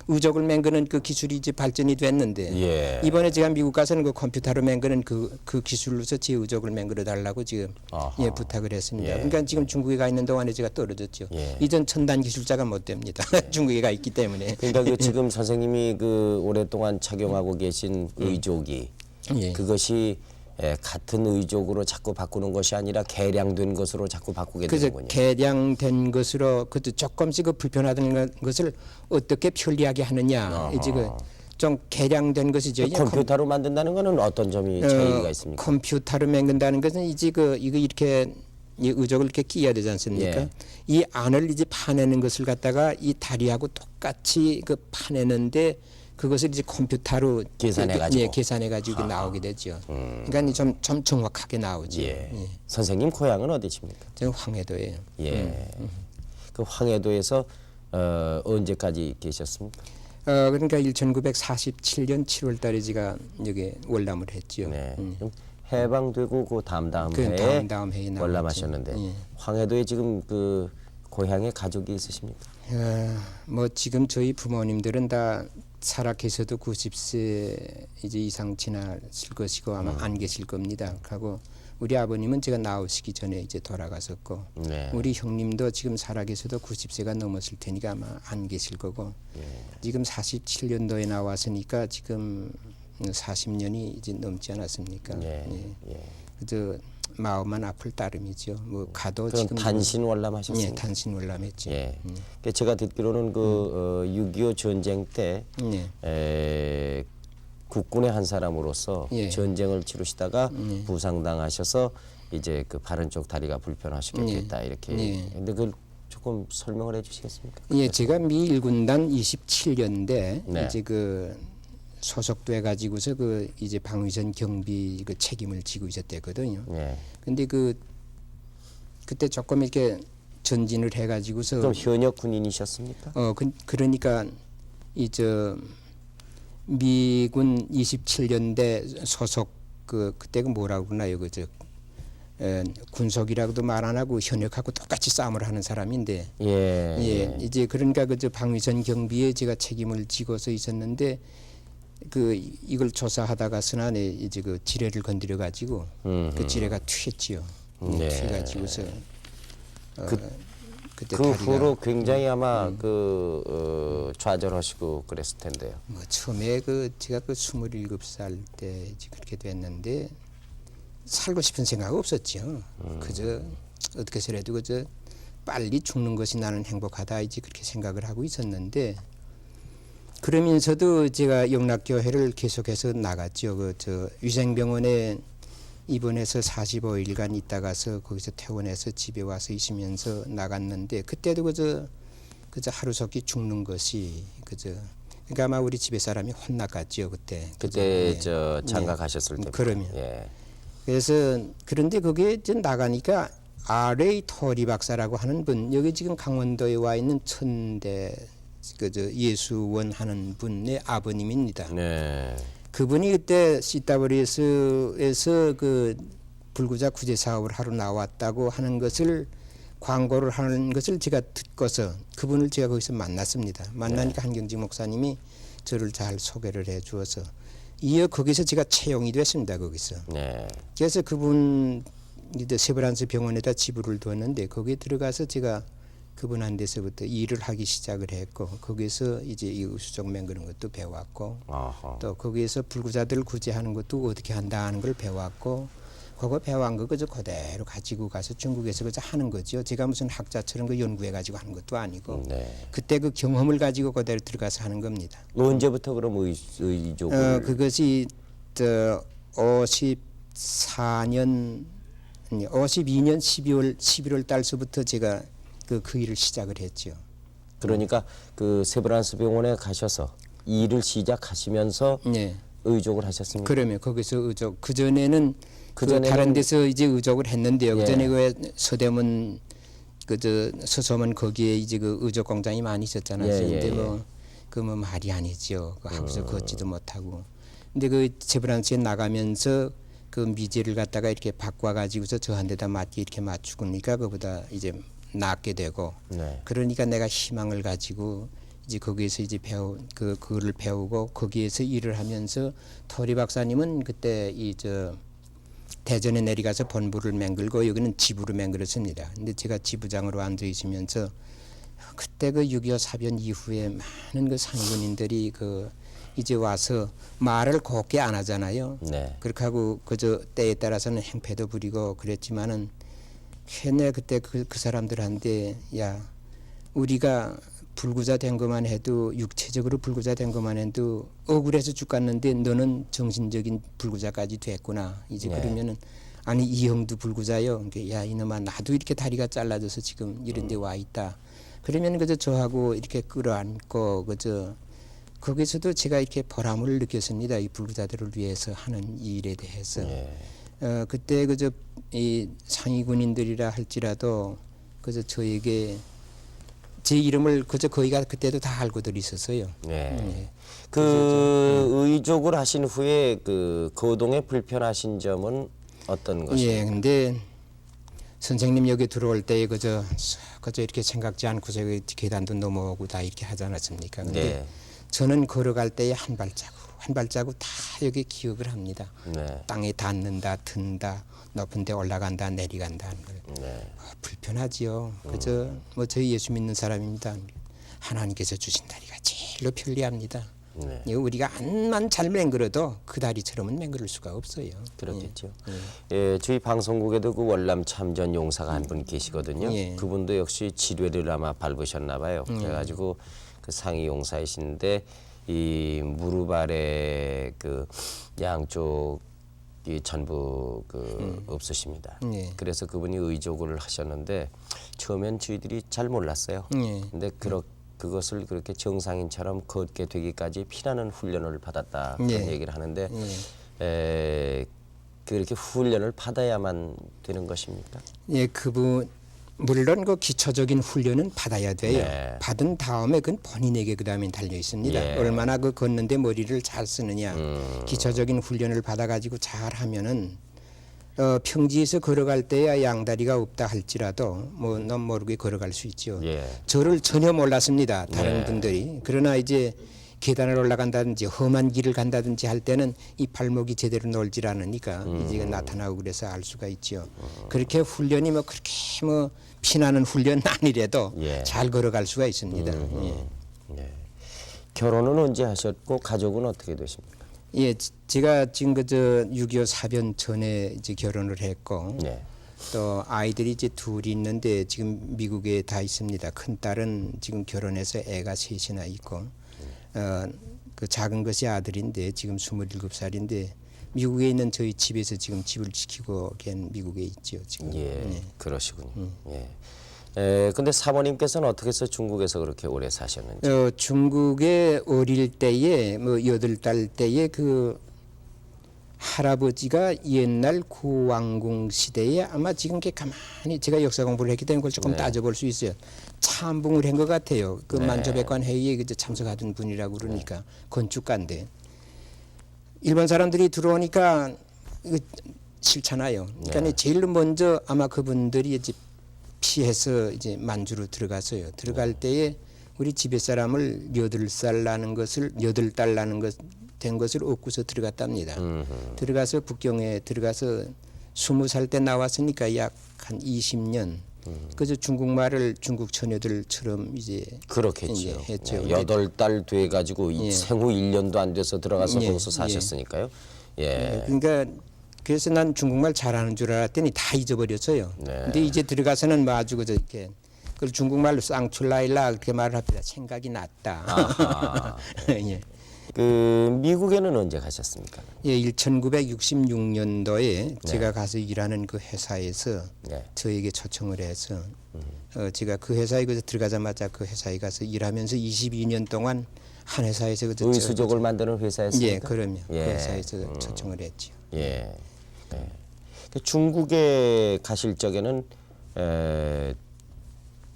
의족을 맹그는 그 기술이 이제 발전이 됐는데 예. 이번에 제가 미국 가서는 그 컴퓨터로 맹그는 그 기술로서 제 의족을 맹그려 달라고 지금 아하. 부탁을 했습니다. 예. 그러니까 지금 중국에 가 있는 동안에 제가 떨어졌죠. 예. 이전 첨단 기술자가 못 됩니다. 중국에 가 있기 때문에. 그러니까 그 지금 선생님이 그 오랫동안 착용하고 계신 의족이 예. 그것이 같은 의족으로 자꾸 바꾸는 것이 아니라 개량된 것으로 자꾸 바꾸게 그래서 되는군요. 개량된 것으로 그것도 조금씩 그 불편하던 것을 어떻게 편리하게 하느냐. 이제 그 좀 개량된 것이죠. 컴퓨터로 만든다는 것은 어떤 점이 차이가 있습니까? 컴퓨터로 만든다는 것은 이제 이거 이렇게 이 의족을 이렇게 끼워야 되지 않습니까? 예. 이 안을 이제 파내는 것을 갖다가 이 다리하고 똑같이 그 파내는데 그것을 이제 컴퓨터로 계산해가지고. 계산해가지고 나오게 되죠. 그러니까 좀 정확하게 나오죠. 예. 선생님 고향은 어디십니까? 저는 황해도예요. 예. 그 황해도에서 언제까지 계셨습니까? 그러니까 1947년 7월달에 제가 여기 월남을 했죠. 네. 그럼 해방되고 그 다음 그 해에 다음 해에 나왔죠. 월남하셨는데 예. 황해도에 지금 그 고향에 가족이 있으십니까? 뭐 지금 저희 부모님들은 다 살아 계셔도 90세 이제 이상 지났을 것이고 아마 안 계실 겁니다. 하고 우리 아버님은 제가 나오시기 전에 이제 돌아가셨고 네. 우리 형님도 지금 살아 계셔도 90세가 넘었을 테니까 아마 안 계실 거고 지금 47년도에 나왔으니까 지금 40년이 이제 넘지 않았습니까? 그저 마음만 아플 따름이죠. 뭐 가도 그럼 지금 단신 월남하셨습니까? 예, 단신 월남했죠. 예. 그 제가 듣기로는 그 6.25 전쟁 때 국군의 한 사람으로서 예. 전쟁을 치르시다가 부상당하셔서 이제 그 바른 쪽 다리가 불편하시게 됐다 이렇게. 근데 그걸 조금 설명을 해주시겠습니까? 예, 제가 미 1군단 27년대 네. 이제 그 소속돼 가지고서 그 이제 방위선 경비 그 책임을 지고 있었대거든요. 예. 근데 그때 조금 이렇게 전진을 해 가지고서 그럼 현역 군인이셨습니까? 그러니까 이 저 미군 27년대 소속 그때 그 뭐라고 그러나요? 그저 군속이라고도 말 안 하고 현역하고 똑같이 싸움을 하는 사람인데 예. 이제 그러니까 그저 방위선 경비에 제가 책임을 지고서 있었는데 그 이걸 조사하다가 선안에 이제 그 지뢰를 건드려 가지고 그 지뢰가 튀었지요. 네. 튀가지고서 그때 그 다리가 후로 굉장히 아마 좌절하시고 그랬을 텐데요. 뭐 처음에 제가 27살 때 이제 그렇게 됐는데 살고 싶은 생각 없었죠. 그저 어떻게 해서라도 그저 빨리 죽는 것이 나는 행복하다 이제 그렇게 생각을 하고 있었는데 그러면서도 제가 영락교회를 계속해서 나갔죠. 저 위생병원에 입원해서 45일간 있다가서 거기서 퇴원해서 집에 와서 있으면서 나갔는데 그때도 그저 하루속히 죽는 것이 그러니까 아마 우리 집에 사람이 혼나갔죠 그때. 그때 저 장가 가셨을 때. 그러면. 예. 그래서 그런데 거기에 이제 나가니까 R.A. 토리 박사라고 하는 분 여기 지금 강원도에 와 있는 천대 예수원 하는 분의 아버님입니다. 네. 그분이 그때 CWS에서 그 불구자 구제 사업을 하러 나왔다고 하는 것을 광고를 하는 것을 제가 듣고서 그분을 제가 거기서 만났습니다. 만나니까 한경직 목사님이 저를 잘 소개를 해 주어서 이어 거기서 제가 채용이 됐습니다. 거기서. 네. 그래서 그분 이제 세브란스 병원에다 지부를 두었는데 거기에 들어가서 제가 그분한테서부터 일을 하기 시작을 했고 거기서 이제 이 수족맨 그런 것도 배웠고 또 거기에서 불구자들을 구제하는 것도 어떻게 한다 하는 걸 배웠고 그거 배운 거 그저 그대로 가지고 가서 중국에서 그저 하는 거죠. 제가 무슨 학자처럼 그 연구해 가지고 하는 것도 아니고 그때 그 경험을 가지고 그대로 들어가서 하는 겁니다. 언제부터 그럼 의족을? 그것이 52년 11월 달서부터 제가 그 일을 시작을 했죠. 그러니까 그 세브란스 병원에 가셔서 일을 시작하시면서 의족을 하셨습니까? 그러면 거기서 의족 그 전에는 다른 데서 이제 의족을 했는데요. 그 전에 그 서대문 서소문 거기에 이제 그 의족 공장이 많이 있었잖아요. 근데 뭐 말이 아니죠. 그 하고서 걷지도 못하고. 근데 그 세브란스에 나가면서 그 미제를 갖다가 이렇게 바꿔 가지고서 저한테다 맞게 이렇게 맞추고 그러니까 그보다 이제 낫게 되고 그러니까 내가 희망을 가지고 이제 거기에서 이제 그거를 배우고 거기에서 일을 하면서 토리 박사님은 그때 대전에 내려가서 본부를 맹글고 여기는 지부를 맹글었습니다. 근데 제가 지부장으로 앉아 있으면서 그때 그 6.25 사변 이후에 많은 그 상군인들이 이제 와서 말을 곱게 안 하잖아요. 그렇게 하고 그저 때에 따라서는 행패도 부리고 그랬지만은 걔네 그때 그 사람들한테 야 우리가 불구자 된 것만 해도 육체적으로 불구자 된 것만 해도 억울해서 죽겠는데 너는 정신적인 불구자까지 됐구나. 이제 그러면은 아니 이형도 불구자요. 야 이놈아 나도 이렇게 다리가 잘라져서 지금 이런데 와 있다. 그러면 그저 저하고 이렇게 끌어안고 그저 거기서도 제가 이렇게 보람을 느꼈습니다. 이 불구자들을 위해서 하는 이 일에 대해서. 그때 그저 이 상위 군인들이라 할지라도 그저 저에게 제 이름을 그저 거기가 그때도 다 알고들 있었어요. 네. 그 의족을 하신 후에 그 거동에 불편하신 점은 어떤 것이요? 예, 근데 선생님 여기 들어올 때 그저 이렇게 생각지 않고서 계단도 넘어오고 다 이렇게 하지 않았습니까? 근데 네. 저는 걸어갈 때에 한 발자국 다 여기 기억을 합니다. 네. 땅에 닿는다, 든다, 높은 데 올라간다, 내려간다 하는 걸. 네. 불편하지요. 그저 뭐 저희 예수 믿는 사람입니다. 하나님께서 주신 다리가 제일로 편리합니다. 네. 우리가 안만 잘 맹글어도 그 다리처럼은 맹글을 수가 없어요. 그렇겠죠. 예, 저희 방송국에도 그 월남 참전 용사가 한 분 계시거든요. 예. 그분도 역시 지뢰를 아마 밟으셨나 봐요. 그래가지고 그 상위 용사이신데 이 무릎 아래 그 양쪽이 전부 그 없으십니다. 예. 그래서 그분이 의족을 하셨는데 처음엔 저희들이 잘 몰랐어요. 예. 근데 그것을 그렇게 정상인처럼 걷게 되기까지 피나는 훈련을 받았다 그런 예. 얘기를 하는데 그렇게 훈련을 받아야만 되는 것입니까? 예, 그분 물론 그 기초적인 훈련은 받아야 돼요. 네. 받은 다음에 그건 본인에게 그다음에 달려 있습니다. 예. 얼마나 그 걷는데 머리를 잘 쓰느냐. 기초적인 훈련을 받아가지고 잘 하면은 평지에서 걸어갈 때야 양다리가 없다 할지라도 뭐 너무 모르게 걸어갈 수 있죠. 예. 저를 전혀 몰랐습니다. 다른 네. 분들이. 그러나 이제 계단을 올라간다든지 험한 길을 간다든지 할 때는 이 발목이 제대로 놀질 않으니까 이제 나타나고 그래서 알 수가 있죠. 그렇게 훈련이 뭐 그렇게 뭐 피나는 훈련 아니래도 예. 잘 걸어갈 수가 있습니다. 예. 예. 결혼은 언제 하셨고 가족은 어떻게 되십니까? 예, 제가 지금 그저 6.25 사변 전에 이제 결혼을 했고 네. 또 아이들이 이제 둘이 있는데 지금 미국에 다 있습니다. 큰 딸은 지금 결혼해서 애가 셋이나 있고 그 작은 것이 아들인데 지금 27살인데 미국에 있는 저희 집에서 지금 집을 지키고 걔는 미국에 있죠 지금. 예. 그러시군요. 예. 근데 사모님께서는 어떻게 해서 중국에서 그렇게 오래 사셨는지? 중국에 어릴 때에 뭐 8달 때에 그 할아버지가 옛날 구왕궁 시대에 아마 지금 게 가만히 제가 역사 공부를 했기 때문에 그걸 조금 따져볼 수 있어요. 참봉을 한 것 같아요. 그 만주백관 회의에 그저 참석하던 분이라고 그러니까 건축가인데 일본 사람들이 들어오니까 이거 싫잖아요. 그러니까 제일 먼저 아마 그분들이 이제 피해서 이제 만주로 들어갔어요. 들어갈 때에 우리 집에 사람을 8살 나는 것을 8달 나는 것 된 것을 얻고서 들어갔답니다. 들어가서 북경에 들어가서 20살 때 나왔으니까 약 한 20년. 그저 중국말을 중국 처녀들처럼 이제 그렇겠죠. 이제 했죠. 네, 8달 돼 가지고 생후 1년도 안 돼서 들어가서 예, 거기서 사셨으니까요. 예. 그러니까 그래서 난 중국말 잘하는 줄 알았더니 다 잊어버렸어요. 네. 근데 이제 들어가서는 뭐 아주 그저 이렇게 그걸 중국말로 쌍출라일라 그렇게 말을 합니다. 생각이 났다. 아하. 예. 그 미국에는 언제 가셨습니까? 예, 1966년도에 제가 가서 일하는 그 회사에서 네. 저에게 초청을 해서 제가 그 회사에 그 들어가자마자 그 회사에 가서 일하면서 22년 동안 한 회사에서 그 의수족을 만드는 회사였습니까? 예, 그럼요. 예. 그 회사에서 초청을 했죠. 예. 네. 그 중국에 가실 적에는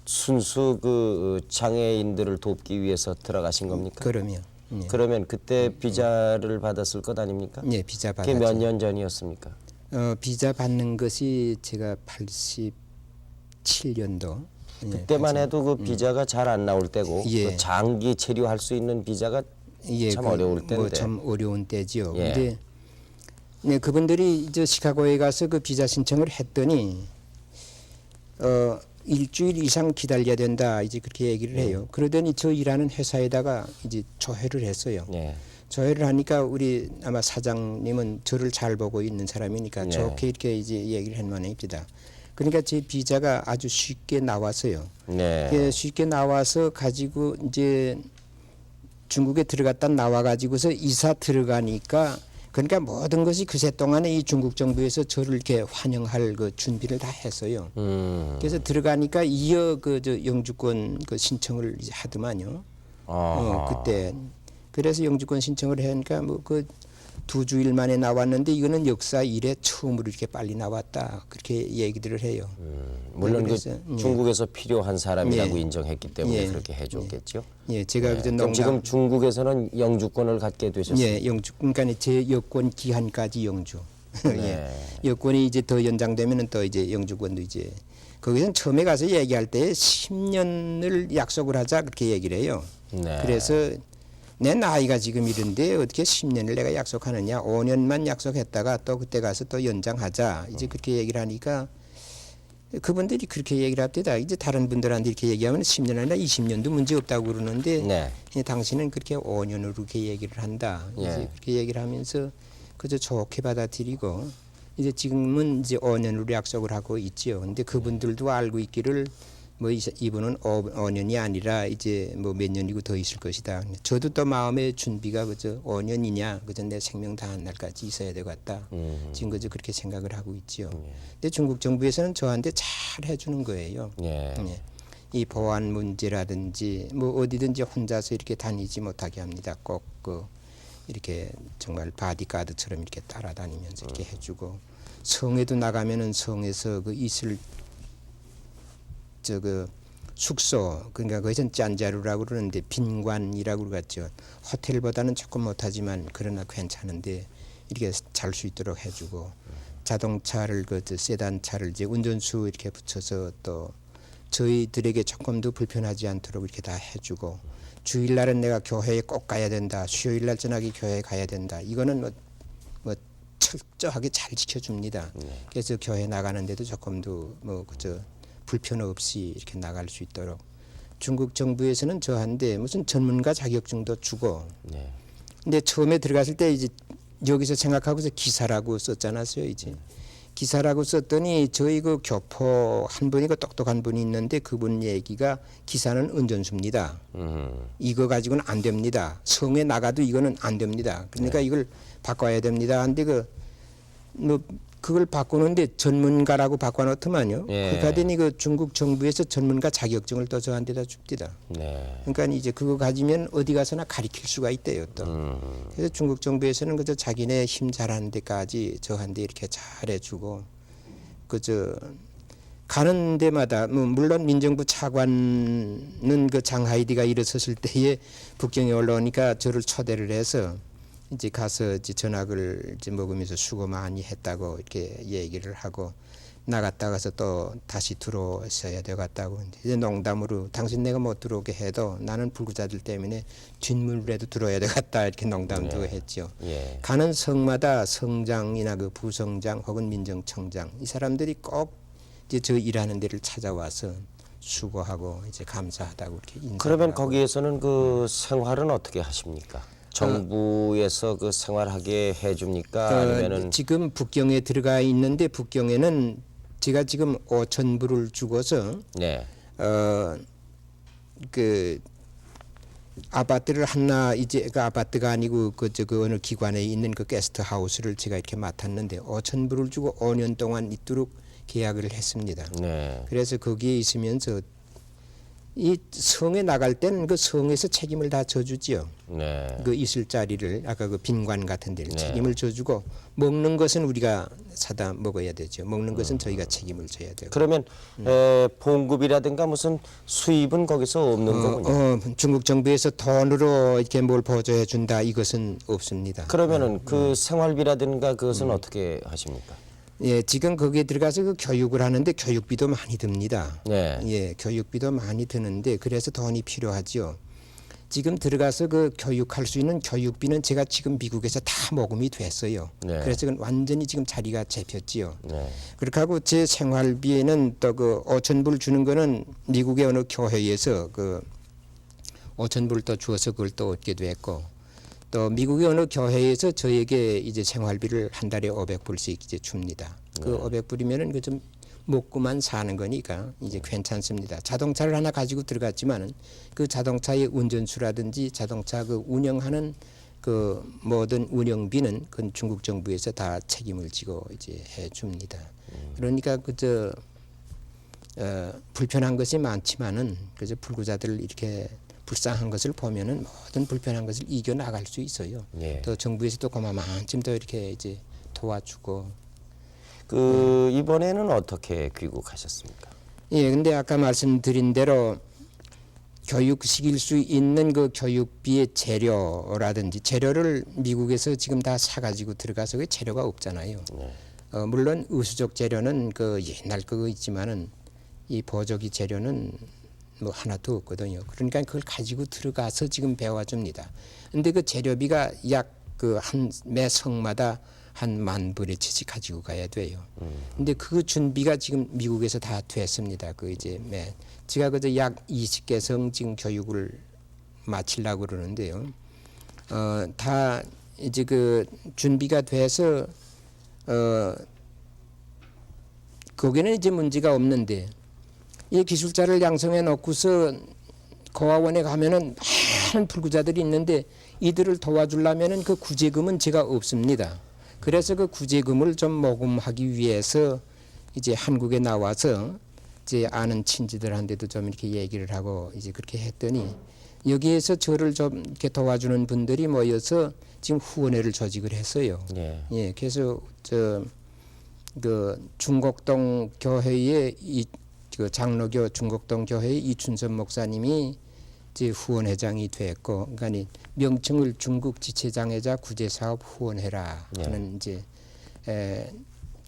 순수 그 장애인들을 돕기 위해서 들어가신 겁니까? 그럼요. 예. 그러면 그때 비자를 받았을 것 아닙니까? 예, 비자 그게 받았죠. 몇 년 전이었습니까? 비자 받는 것이 제가 87년도 그때만 해도 그 비자가 잘 안 나올 때고 예. 그 장기 체류할 수 있는 비자가 참 어려울 때인데. 뭐참 어려운 때지요. 예. 근데 네, 그분들이 이제 시카고에 가서 그 비자 신청을 했더니 일주일 이상 기다려야 된다 이제 그렇게 얘기를 해요. 그러더니 저 일하는 회사에다가 이제 조회를 했어요. 예. 조회를 하니까 우리 아마 사장님은 저를 잘 보고 있는 사람이니까 네. 좋게 이렇게 이제 얘기를 한 모양입니다. 그러니까 제 비자가 아주 쉽게 나왔어요. 네. 예, 쉽게 나와서 가지고 이제 중국에 들어갔다 나와 가지고서 이사 들어가니까 그러니까 모든 것이 그새 동안에 이 중국 정부에서 저를 이렇게 환영할 그 준비를 다 했어요. 그래서 들어가니까 이어 그 저 영주권 그 신청을 이제 하더만요. 그때 그래서 영주권 신청을 하니까 뭐 그 2주일 만에 나왔는데 이거는 역사 이래 처음으로 이렇게 빨리 나왔다 그렇게 얘기들을 해요. 물론 그래서, 중국에서 필요한 사람이라고 예. 인정했기 때문에 예. 그렇게 해줬겠죠. 예, 제가 그저 그럼 지금 중국에서는 영주권을 갖게 되셨어요. 예, 영주 그러니까 제 여권 기한까지 영주. 네. 예. 여권이 이제 더 연장되면은 또 이제 영주권도 이제 거기서 처음에 가서 얘기할 때 10년을 약속을 하자 그렇게 얘기를 해요. 네. 그래서 내 나이가 지금 이런데 어떻게 10년을 내가 약속하느냐? 5년만 약속했다가 또 그때 가서 또 연장하자. 이제 그렇게 얘기를 하니까 그분들이 그렇게 얘기를 합니다. 이제 다른 분들한테 이렇게 얘기하면 10년 아니라 20년도 문제 없다고 그러는데 네. 당신은 그렇게 5년으로 그렇게 얘기를 한다. 예. 이제 그렇게 얘기를 하면서 그저 좋게 받아들이고 이제 지금은 이제 5년으로 약속을 하고 있지요. 근데 그분들도 알고 있기를 뭐 이분은 5년이 아니라 이제 뭐 몇 년이고 더 있을 것이다. 저도 또 마음의 준비가 그저 5년이냐, 그저 내 생명 다한 날까지 있어야 될 것 같다. 지금 그저 그렇게 생각을 하고 있지요. 근데 중국 정부에서는 저한테 잘 해주는 거예요. 예. 예. 이 보안 문제라든지 뭐 어디든지 혼자서 이렇게 다니지 못하게 합니다. 꼭 그 이렇게 정말 바디가드처럼 이렇게 따라다니면서 이렇게 해주고 성에도 나가면은 성에서 그 있을 그 숙소 그러니까 그것은 짠자루라고 그러는데 빈관이라고 그러죠. 호텔보다는 조금 못하지만 그러나 괜찮은데 이렇게 잘 수 있도록 해주고 자동차를 그 세단 차를 이제 운전수 이렇게 붙여서 또 저희들에게 조금 더 불편하지 않도록 이렇게 다 해주고 주일날은 내가 교회에 꼭 가야 된다. 수요일날 저녁에 교회에 가야 된다. 이거는 뭐 철저하게 잘 지켜줍니다. 그래서 교회 나가는데도 조금 더 뭐 그저 불편 없이 이렇게 나갈 수 있도록 중국 정부에서는 저한테 무슨 전문가 자격증도 주고 네. 근데 처음에 들어갔을 때 이제 여기서 생각하고서 기사라고 썼잖아요. 이제 기사라고 썼더니 저희 그 교포 한 분이 그 똑똑한 분이 있는데 그분 얘기가 기사는 운전수입니다. 이거 가지고는 안 됩니다. 성에 나가도 이거는 안 됩니다. 그러니까 이걸 바꿔야 됩니다. 근데 뭐 그걸 바꾸는데 전문가라고 바꿔놓더만요. 예. 그러니까 되니 그 중국 정부에서 전문가 자격증을 또 저한테다 줍니다. 네. 그러니까 이제 그거 가지면 어디 가서나 가리킬 수가 있대요 또. 그래서 중국 정부에서는 그저 자기네 힘 잘하는 데까지 저한테 이렇게 잘해주고 그저 가는 데마다 뭐 물론 민정부 차관은 그 장하이디가 일어섰을 때에 북경에 올라오니까 저를 초대를 해서 이제 가서 이제 전학을 이제 먹으면서 수고 많이 했다고 이렇게 얘기를 하고 나갔다 가서 또 다시 들어오셔야 되겠다고 이제 농담으로 당신 내가 못 들어오게 해도 나는 불구자들 때문에 뒷문으로라도 들어야 되겠다 이렇게 농담도 했죠. 예. 가는 성마다 성장이나 그 부성장 혹은 민정청장 이 사람들이 꼭 이제 저 일하는 데를 찾아와서 수고하고 이제 감사하다고 이렇게 인사를 그러면 하고. 거기에서는 그 생활은 어떻게 하십니까? 정부에서 그 생활하게 해줍니까? 아니면은 지금 북경에 들어가 있는데 북경에는 제가 지금 5,000불을 주고서 네. 그 아파트를 하나 이제 그 아파트가 아니고 그 어느 기관에 있는 그 게스트 하우스를 제가 이렇게 맡았는데 5,000불을 주고 5년 동안 있도록 계약을 했습니다. 네. 그래서 거기에 있으면서 이 성에 나갈 때는 그 성에서 책임을 다 져주지요. 네. 그 있을 자리를 아까 그 빈관 같은 데를 책임을 져주고 먹는 것은 우리가 사다 먹어야 되죠. 먹는 것은 저희가 책임을 져야 되고. 그러면 봉급이라든가 무슨 수입은 거기서 없는 거군요. 중국 정부에서 돈으로 이렇게 뭘 보조해 준다 이것은 없습니다. 그러면은 그 생활비라든가 그것은 어떻게 하십니까? 예, 지금 거기에 들어가서 그 교육을 하는데 교육비도 많이 듭니다. 네. 예, 교육비도 많이 드는데 그래서 돈이 필요하지요. 지금 들어가서 그 교육할 수 있는 교육비는 제가 지금 미국에서 다 모금이 됐어요. 네. 그래서 그건 완전히 지금 자리가 잡혔지요. 네. 그렇게 하고 제 생활비에는 또 그 5,000불 주는 거는 미국의 어느 교회에서 그 5,000불 또 주어서 그걸 또 얻기도 했고 또 미국의 어느 교회에서 저에게 이제 생활비를 한 달에 500불씩 이제 줍니다. 그 500불이면은 그 좀 먹고만 사는 거니까 이제 괜찮습니다. 자동차를 하나 가지고 들어갔지만은 그 자동차의 운전수라든지 자동차 그 운영하는 그 모든 운영비는 그 중국 정부에서 다 책임을 지고 이제 해 줍니다. 그러니까 그저 불편한 것이 많지만은 그저 불구자들 이렇게 불쌍한 것을 보면은 모든 불편한 것을 이겨 나갈 수 있어요. 예. 또 정부에서도 그만큼 더 이렇게 이제 도와주고. 그 이번에는 어떻게 귀국하셨습니까? 예, 근데 아까 말씀드린 대로 교육시킬 수 있는 그 교육비의 재료라든지 재료를 미국에서 지금 다 사가지고 들어가서 그 재료가 없잖아요. 물론 의수족 재료는 그 옛날 그거 있지만은 이 보조기 재료는 뭐 하나도 없거든요. 그러니까 그걸 가지고 들어가서 지금 배워줍니다. 근데 그 재료비가 약 그 한 매 성마다 한 10,000불의 채씩 가지고 가야 돼요. 근데 그 준비가 지금 미국에서 다 됐습니다. 그 이제 제가 그저 약 20개 성 지금 교육을 마치려고 그러는데요. 다 이제 그 준비가 돼서 거기는 이제 문제가 없는데 이 기술자를 양성해 놓고서 고아원에 가면은 많은 불구자들이 있는데 이들을 도와주려면은 그 구제금은 제가 없습니다. 그래서 그 구제금을 좀 모금하기 위해서 이제 한국에 나와서 이제 아는 친지들한테도 좀 이렇게 얘기를 하고 이제 그렇게 했더니 여기에서 저를 좀 이렇게 도와주는 분들이 모여서 지금 후원회를 조직을 했어요. 예. 예, 그래서 그 중곡동 교회의 그 장로교 중곡동 교회의 이춘선 목사님이 이제 후원회장이 됐고, 그러니까 명칭을 중국 지체장애자 구제사업 후원회라 하는 이제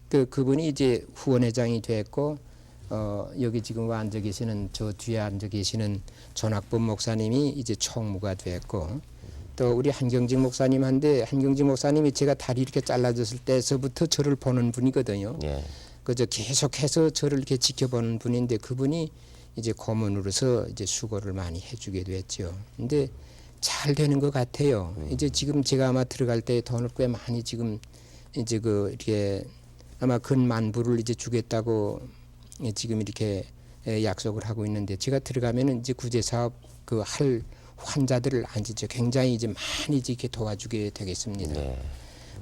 그분이 이제 후원회장이 됐고, 여기 지금 앉아 계시는 저 뒤에 앉아 계시는 전학범 목사님이 이제 총무가 됐고, 또 우리 한경직 목사님한테 한경직 목사님이 제가 다리 이렇게 잘라졌을 때서부터 저를 보는 분이거든요. 예. 그저 계속해서 저를 이렇게 지켜보는 분인데 그분이 이제 고문으로서 이제 수고를 많이 해주게 됐죠. 근데 잘 되는 것 같아요. 이제 지금 제가 아마 들어갈 때 돈을 꽤 많이 지금 이제 그 이렇게 아마 근 10,000불을 이제 주겠다고 지금 이렇게 약속을 하고 있는데 제가 들어가면은 이제 구제 사업 그 할 환자들을 이제 굉장히 이제 많이 이렇게 도와주게 되겠습니다. 네.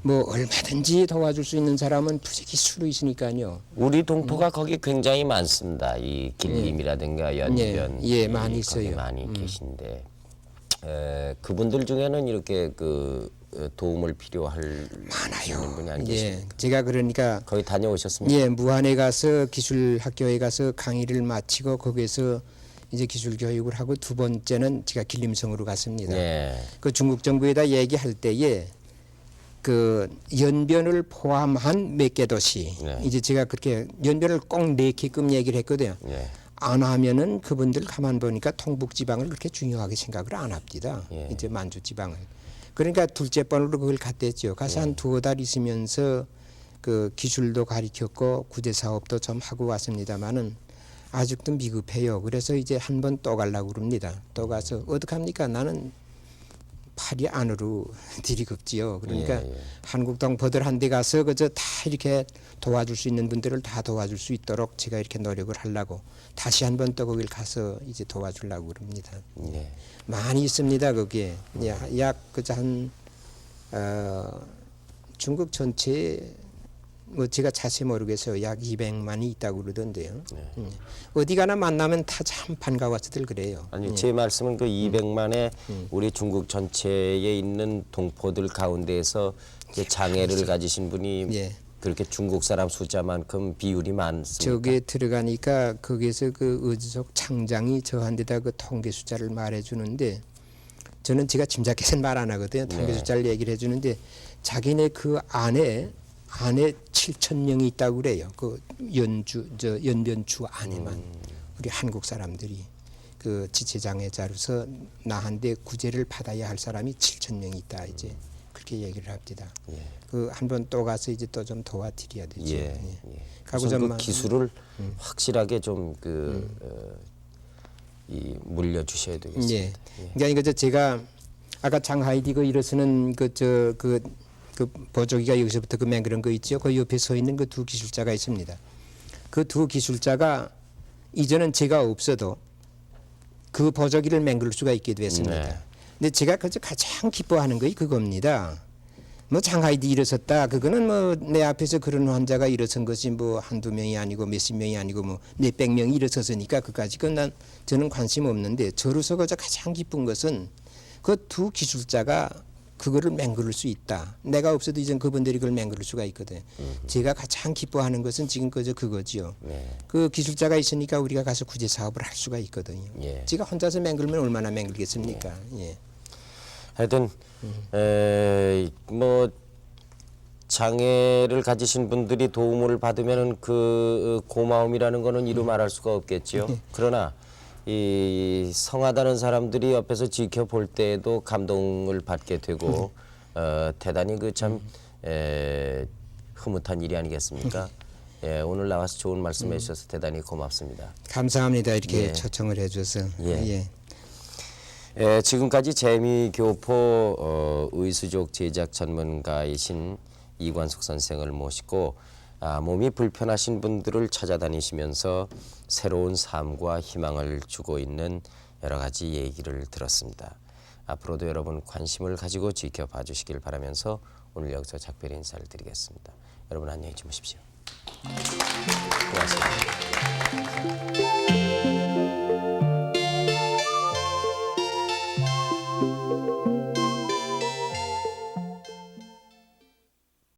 뭐 얼마든지 도와줄 수 있는 사람은 부지기 수로 있으니까요. 우리 동포가 거기 굉장히 많습니다. 이 길림이라든가 연변, 예, 많이 거기 있어요. 많이 계신데 그분들 중에는 이렇게 그 도움을 필요할 많아요. 분이 안 예, 계십니까? 제가 그러니까 거기 다녀오셨습니까? 예, 무안에 가서 기술 학교에 가서 강의를 마치고 거기에서 이제 기술 교육을 하고 두 번째는 제가 길림성으로 갔습니다. 예. 그 중국 정부에다 얘기할 때에 그 연변을 포함한 몇 개 도시 네. 이제 제가 그렇게 연변을 꼭 4개끔 얘기를 했거든요. 예. 안 하면은 그분들 가만 보니까 통북 지방을 그렇게 중요하게 생각을 안 합니다. 예. 이제 만주 지방을. 그러니까 둘째 번으로 그걸 갔댔죠. 가서 한 2달 있으면서 그 기술도 가르쳤고 구제 사업도 좀 하고 왔습니다만은 아직도 미급해요. 그래서 이제 한 번 또 가려고 그럽니다. 또 가서 어떡합니까? 나는 팔이 안으로 들이급지요. 그러니까 예, 예. 한국 동포들 한 데 가서 그저 다 이렇게 도와줄 수 있는 분들을 다 도와줄 수 있도록 제가 이렇게 노력을 하려고 다시 한 번 또 거길 가서 이제 도와주려고 그럽니다. 예. 많이 있습니다. 거기에 약 그저 한 중국 전체 뭐 제가 자세히 모르겠어요. 약 200만이 있다고 그러던데요. 어디 가나 만나면 다 참 반가워서들 그래요. 아니 제 말씀은 그 200만의 우리 중국 전체에 있는 동포들 가운데에서 이제 장애를 가지신 분이 예. 그렇게 중국 사람 숫자만큼 비율이 많습니까? 저기에 들어가니까 거기에서 그 의주석 창장이 저한테다 그 통계 숫자를 말해주는데 저는 제가 짐작해서는 말 안 하거든요. 통계 숫자를 얘기를 해주는데 자기네 그 안에 7,000명이 있다고 그래요. 그 연변주 안에만 우리 한국 사람들이 그 지체장애자로서 나한테 구제를 받아야 할 사람이 7,000명이 있다 이제 그렇게 얘기를 합니다. 그 한번 또 가서 이제 또 좀 도와드려야 되죠. 예. 가고 우선 그 좀 기술을 확실하게 좀 물려 주셔야 되겠습니다. 예. 그러니까 이거 제가 아까 장하이디 그 일어서는 그 보조기가 여기서부터 그 맹그런 거 있죠. 그 옆에 서 있는 그 두 기술자가 있습니다. 그 두 기술자가 이전은 제가 없어도 그 보조기를 맹글 수가 있게 됐습니다. 근데 제가 그저 가장 기뻐하는 것이 그겁니다. 뭐 장하이도 일어섰다. 그거는 뭐 내 앞에서 그런 환자가 일어선 것이 뭐 한두 명이 아니고 몇십 명이 아니고 뭐 몇백 명이 일어섰으니까 그까지 난 저는 관심 없는데 저로서 그저 가장 기쁜 것은 그 두 기술자가 그거를 맹글을 수 있다. 내가 없어도 이제 그분들이 그걸 맹글을 수가 있거든. 제가 가장 기뻐하는 것은 지금 그거지요. 네. 그 기술자가 있으니까 우리가 가서 구제 사업을 할 수가 있거든요. 예. 제가 혼자서 맹글면 얼마나 맹글겠습니까? 예. 하여튼 뭐 장애를 가지신 분들이 도움을 받으면은 그 고마움이라는 거는 이루 말할 수가 없겠지요. 그러나 이 성하다는 사람들이 옆에서 지켜볼 때에도 감동을 받게 되고 대단히 그 참 흐뭇한 일이 아니겠습니까? 예, 오늘 나와서 좋은 말씀해 주셔서 대단히 고맙습니다. 감사합니다. 이렇게 예. 초청을 해줘서. 예. 예, 지금까지 재미교포 의수족 제작 전문가이신 이관숙 선생을 모시고 몸이 불편하신 분들을 찾아다니시면서 새로운 삶과 희망을 주고 있는 여러 가지 얘기를 들었습니다. 앞으로도 여러분 관심을 가지고 지켜봐 주시길 바라면서 오늘 여기서 작별 인사를 드리겠습니다. 여러분 안녕히 주무십시오. 고맙습니다.